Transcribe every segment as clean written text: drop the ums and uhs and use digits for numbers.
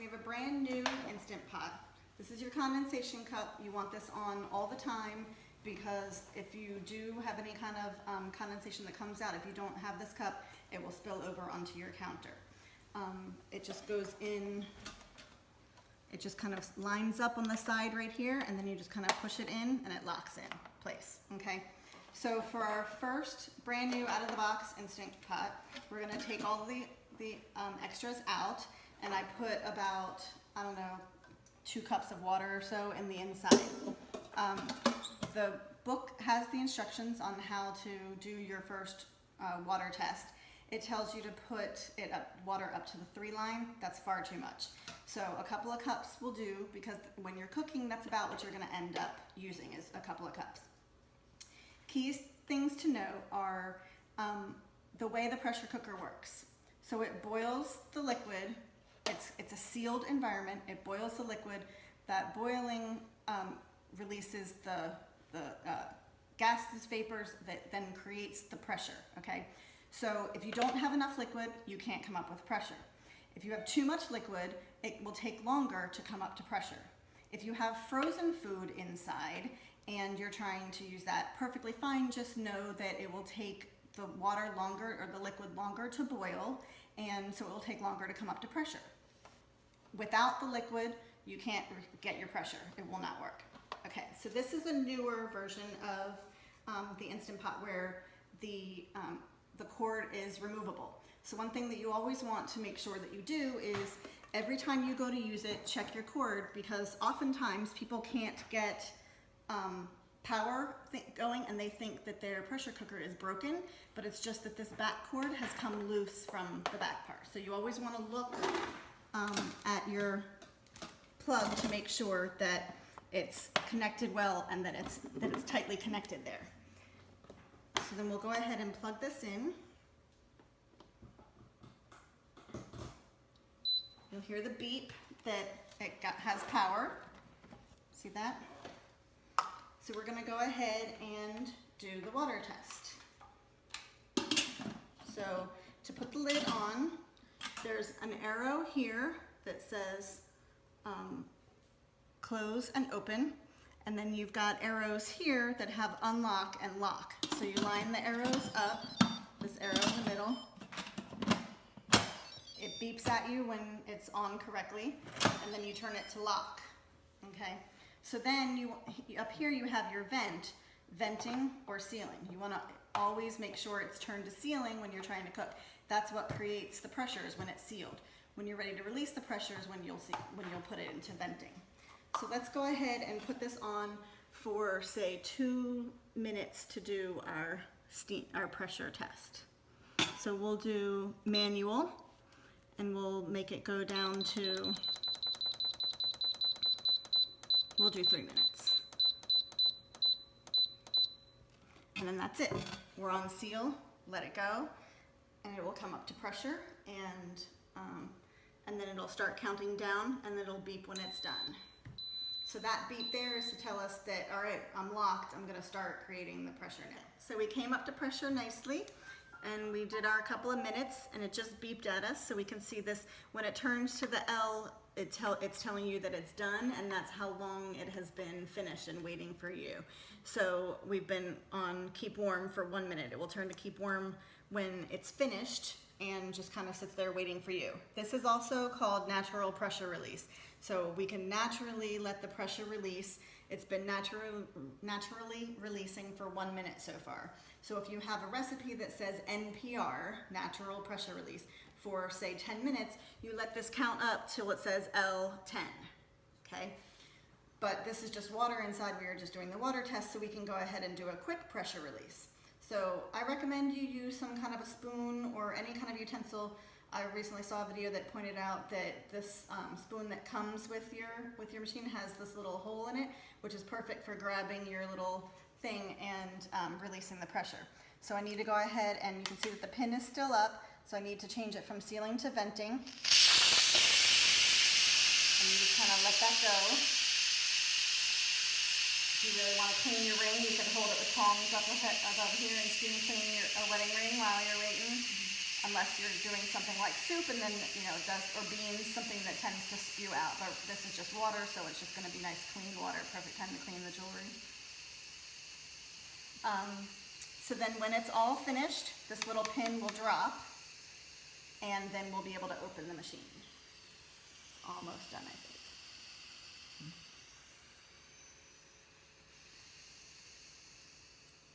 we have a brand new Instant Pot. This is your condensation cup. You want this on all the time because if you do have any kind of condensation that comes out, if you don't have this cup, it will spill over onto your counter. It just goes in, it just kind of lines up on the side right here, and then you just kind of push it in and it locks in place, okay? So for our first brand new out of the box Instant Pot, we're gonna take all the extras out, and I put about, I don't know, 2 cups of water or so in the inside. The book has the instructions on how to do your first water test. It tells you to put water up to the 3 line. That's far too much. So a couple of cups will do, because when you're cooking, that's about what you're gonna end up using, is a couple of cups. Key things to know are the way the pressure cooker works. So it boils the liquid. It's a sealed environment. It boils the liquid. That boiling releases the gases, vapors that then creates the pressure, okay? So if you don't have enough liquid, you can't come up with pressure. If you have too much liquid, it will take longer to come up to pressure. If you have frozen food inside and you're trying to use that, perfectly fine, just know that it will take the water longer, or the liquid longer to boil, and so it will take longer to come up to pressure. Without the liquid, you can't get your pressure. It will not work. Okay, so this is a newer version of the Instant Pot where the cord is removable. So one thing that you always want to make sure that you do is every time you go to use it, check your cord, because oftentimes people can't get power going and they think that their pressure cooker is broken, but it's just that this back cord has come loose from the back part. So you always want to look at your plug to make sure that it's connected well and that it's tightly connected there. So then we'll go ahead and plug this in. You'll hear the beep that it has power. See that? So we're gonna go ahead and do the water test. So to put the lid on, there's an arrow here that says close and open, and then you've got arrows here that have unlock and lock. So you line the arrows up, this arrow in the middle. It beeps at you when it's on correctly, and then you turn it to lock, okay? So then up here you have your venting or sealing. You wanna always make sure it's turned to sealing when you're trying to cook. That's what creates the pressure, is when it's sealed. When you're ready to release the pressure is when you'll put it into venting. So let's go ahead and put this on for, say, 2 minutes to do our pressure test. So we'll do manual, and we'll make it go down to, we'll do 3 minutes. And then that's it. We're on seal, let it go, and it will come up to pressure, and then it'll start counting down, and then it'll beep when it's done. So that beep there is to tell us that, all right, I'm locked, I'm gonna start creating the pressure now. So we came up to pressure nicely, and we did our couple of minutes, and it just beeped at us. So we can see this, when it turns to the L, it's telling you that it's done, and that's how long it has been finished and waiting for you. So we've been on keep warm for 1 minute. It will turn to keep warm when it's finished, and just kind of sits there waiting for you. This is also called natural pressure release. So we can naturally let the pressure release. It's been naturally releasing for 1 minute so far. So if you have a recipe that says NPR, natural pressure release, for say 10 minutes, you let this count up till it says L10, okay? But this is just water inside. We are just doing the water test, so we can go ahead and do a quick pressure release. So I recommend you use some kind of a spoon or any kind of utensil. I recently saw a video that pointed out that this spoon that comes with your machine has this little hole in it, which is perfect for grabbing your little thing and releasing the pressure. So I need to go ahead, and you can see that the pin is still up, so I need to change it from sealing to venting. And you just kind of let that go. If you really want to clean your ring, you can hold it with tongs up above here and steam clean a wedding ring while you're waiting. unless you're doing something like soup and then, you know, it does, or beans, something that tends to spew out. But this is just water, so it's just going to be nice clean water. Perfect time to clean the jewelry. So then when it's all finished, this little pin will drop, and then we'll be able to open the machine. Almost done, I think.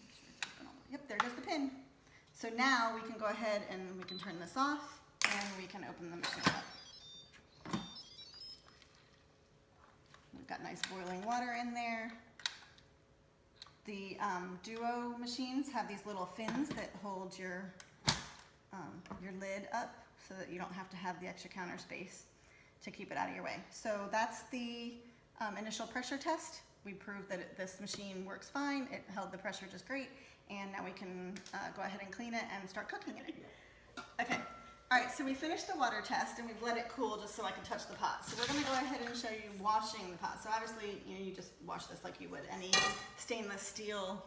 Make sure it's open all the way. Yep, there goes the pin. So now we can go ahead and we can turn this off, and we can open the machine up. We've got nice boiling water in there. The Duo machines have these little fins that hold your lid up so that you don't have to have the extra counter space to keep it out of your way. So that's the initial pressure test. We proved that this machine works fine. It held the pressure just great. And now we can go ahead and clean it and start cooking it. Okay. All right, so we finished the water test and we've let it cool just so I can touch the pot. So we're gonna go ahead and show you washing the pot. So obviously, you know, you just wash this like you would any stainless steel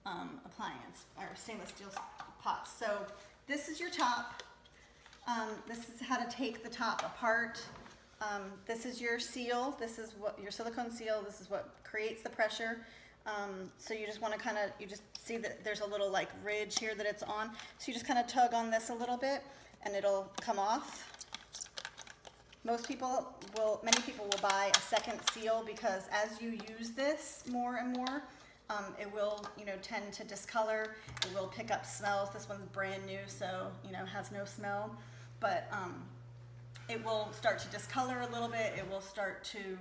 appliance or stainless steel pot. So this is your top. This is how to take the top apart. This is your seal. This is what your silicone seal. This is what creates the pressure. So you just want to you just see that there's a little like ridge here that it's on. So you just kind of tug on this a little bit and it'll come off. Many people will buy a second seal because as you use this more and more, it will, you know, tend to discolor. It will pick up smells. This one's brand new, so, you know, has no smell, but it will start to discolor a little bit. It will start to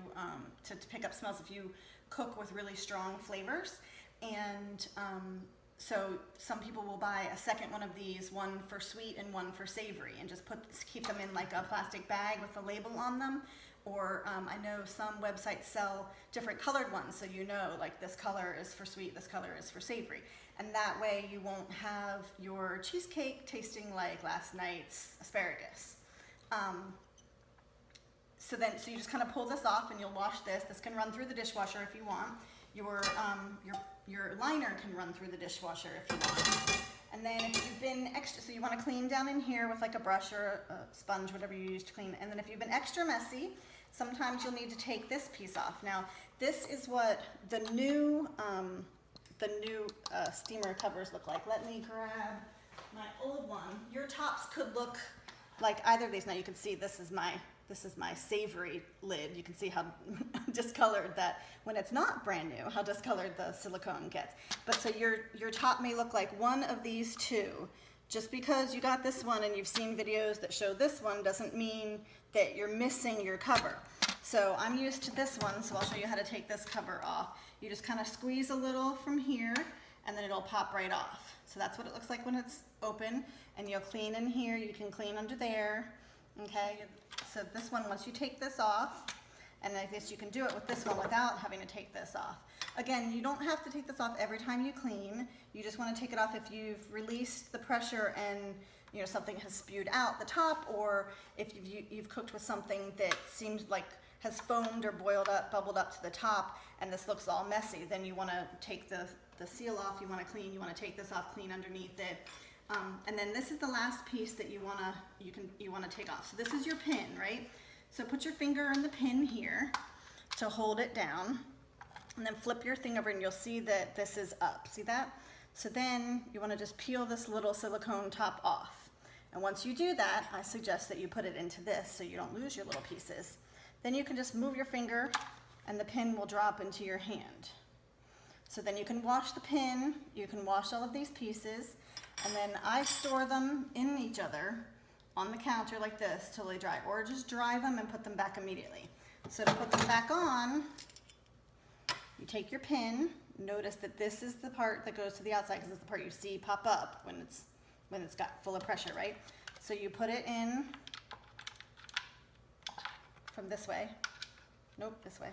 pick up smells if you cook with really strong flavors. And so some people will buy a second one of these, one for sweet and one for savory, and just keep them in like a plastic bag with a label on them. Or I know some websites sell different colored ones, so you know, like this color is for sweet, this color is for savory. And that way you won't have your cheesecake tasting like last night's asparagus. So you just kind of pull this off and you'll wash this. This can run through the dishwasher if you want. Your liner can run through the dishwasher if you want. And then if you've been extra, so you want to clean down in here with like a brush or a sponge, whatever you use to clean. And then if you've been extra messy, sometimes you'll need to take this piece off. Now, this is what the new steamer covers look like. Let me grab my old one. Your tops could look like either of these. Now you can see this is my savory lid. You can see how discolored that, when it's not brand new, how discolored the silicone gets. But so your top may look like one of these two. Just because you got this one and you've seen videos that show this one doesn't mean that you're missing your cover. So I'm used to this one, so I'll show you how to take this cover off. You just kind of squeeze a little from here and then it'll pop right off. So that's what it looks like when it's open, and you'll clean in here, you can clean under there. Okay, so this one, once you take this off, and I guess you can do it with this one without having to take this off. Again, you don't have to take this off every time you clean. You just want to take it off if you've released the pressure and, you know, something has spewed out the top, or if you've cooked with something that seems like has foamed or bubbled up to the top, and this looks all messy. Then you want to take the seal off. You want to clean. You want to take this off, clean underneath it. And then this is the last piece that you want to take off. So this is your pin, right? So put your finger on the pin here to hold it down, and then flip your thing over and you'll see that this is up. See that? So then you want to just peel this little silicone top off. And once you do that, I suggest that you put it into this so you don't lose your little pieces. Then you can just move your finger and the pin will drop into your hand. So then you can wash the pin, you can wash all of these pieces, and then I store them in each other on the counter like this till they dry, or just dry them and put them back immediately. So to put them back on, you take your pin. Notice that this is the part that goes to the outside because it's the part you see pop up when it's got full of pressure, right? So you put it in from this way. Nope, this way.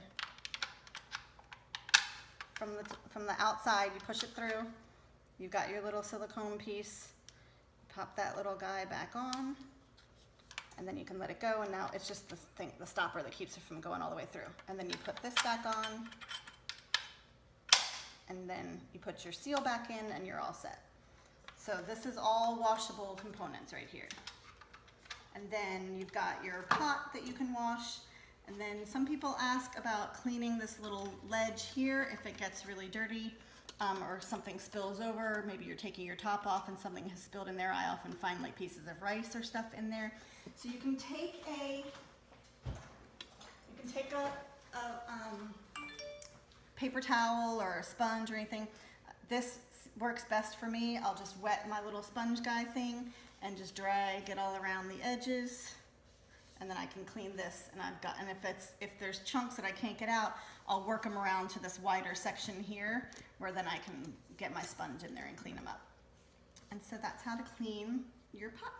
From the outside, you push it through. You've got your little silicone piece. Pop that little guy back on, and then you can let it go. And now it's just the stopper that keeps it from going all the way through. And then you put this back on, and then you put your seal back in, and you're all set. So this is all washable components right here. And then you've got your pot that you can wash. And then some people ask about cleaning this little ledge here if it gets really dirty, or something spills over. Maybe you're taking your top off and something has spilled in there. I often find like pieces of rice or stuff in there. So you can take a paper towel or a sponge or anything. This works best for me. I'll just wet my little sponge guy thing and just drag it all around the edges, and then I can clean this. And if there's chunks that I can't get out, I'll work them around to this wider section here, where then I can get my sponge in there and clean them up. And so that's how to clean your pot.